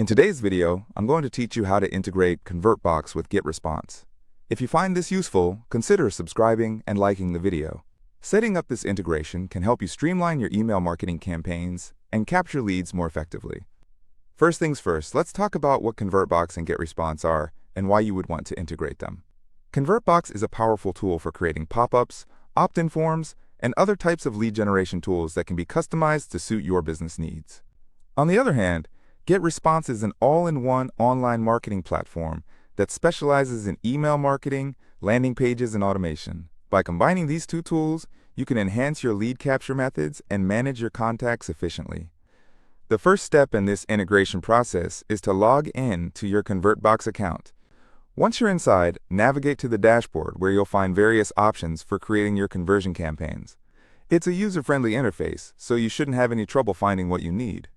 In today's video, I'm going to teach you how to integrate ConvertBox with GetResponse. If you find this useful, consider subscribing and liking the video. Setting up this integration can help you streamline your email marketing campaigns and capture leads more effectively. First things first, let's talk about what ConvertBox and GetResponse are and why you would want to integrate them. ConvertBox is a powerful tool for creating pop-ups, opt-in forms, and other types of lead generation tools that can be customized to suit your business needs. On the other hand, GetResponse is an all-in-one online marketing platform that specializes in email marketing, landing pages, and automation. By combining these two tools, you can enhance your lead capture methods and manage your contacts efficiently. The first step in this integration process is to log in to your ConvertBox account. Once you're inside, navigate to the dashboard where you'll find various options for creating your conversion campaigns. It's a user-friendly interface, so you shouldn't have any trouble finding what you need.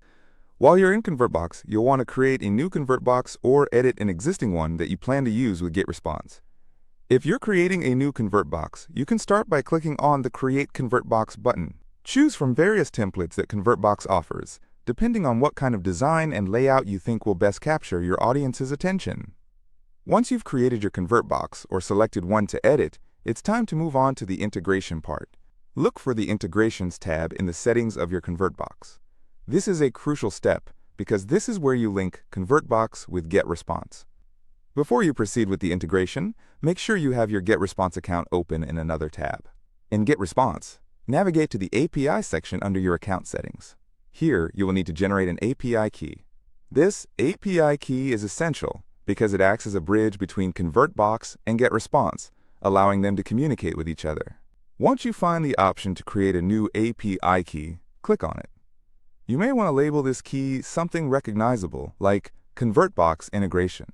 While you're in ConvertBox, you'll want to create a new ConvertBox or edit an existing one that you plan to use with GetResponse. If you're creating a new ConvertBox, you can start by clicking on the Create ConvertBox button. Choose from various templates that ConvertBox offers, depending on what kind of design and layout you think will best capture your audience's attention. Once you've created your ConvertBox or selected one to edit, it's time to move on to the integration part. Look for the Integrations tab in the settings of your ConvertBox. This is a crucial step because this is where you link ConvertBox with GetResponse. Before you proceed with the integration, make sure you have your GetResponse account open in another tab. In GetResponse, navigate to the API section under your account settings. Here, you will need to generate an API key. This API key is essential because it acts as a bridge between ConvertBox and GetResponse, allowing them to communicate with each other. Once you find the option to create a new API key, click on it. You may want to label this key something recognizable, like ConvertBox Integration.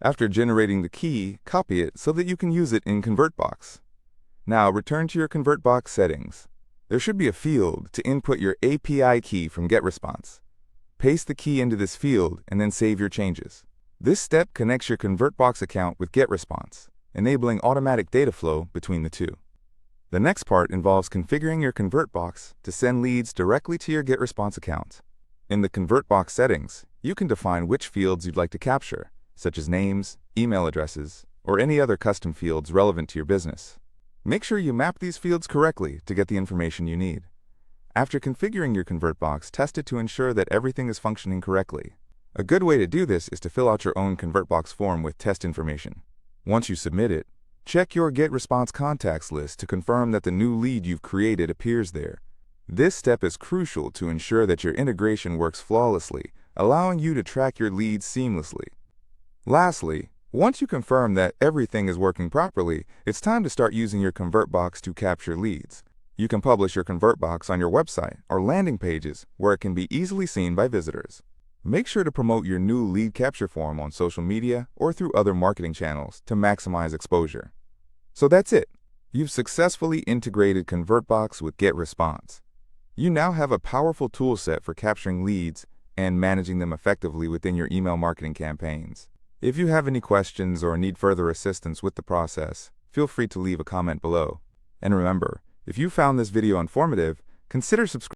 After generating the key, copy it so that you can use it in ConvertBox. Now return to your ConvertBox settings. There should be a field to input your API key from GetResponse. Paste the key into this field and then save your changes. This step connects your ConvertBox account with GetResponse, enabling automatic data flow between the two. The next part involves configuring your ConvertBox to send leads directly to your GetResponse account. In the ConvertBox settings, you can define which fields you'd like to capture, such as names, email addresses, or any other custom fields relevant to your business. Make sure you map these fields correctly to get the information you need. After configuring your ConvertBox, test it to ensure that everything is functioning correctly. A good way to do this is to fill out your own ConvertBox form with test information. Once you submit it, check your GetResponse contacts list to confirm that the new lead you've created appears there. This step is crucial to ensure that your integration works flawlessly, allowing you to track your leads seamlessly. Lastly, once you confirm that everything is working properly, it's time to start using your ConvertBox to capture leads. You can publish your ConvertBox on your website or landing pages where it can be easily seen by visitors. Make sure to promote your new lead capture form on social media or through other marketing channels to maximize exposure. So that's it. You've successfully integrated ConvertBox with GetResponse. You now have a powerful tool set for capturing leads and managing them effectively within your email marketing campaigns. If you have any questions or need further assistance with the process, feel free to leave a comment below. And remember, if you found this video informative, consider subscribing.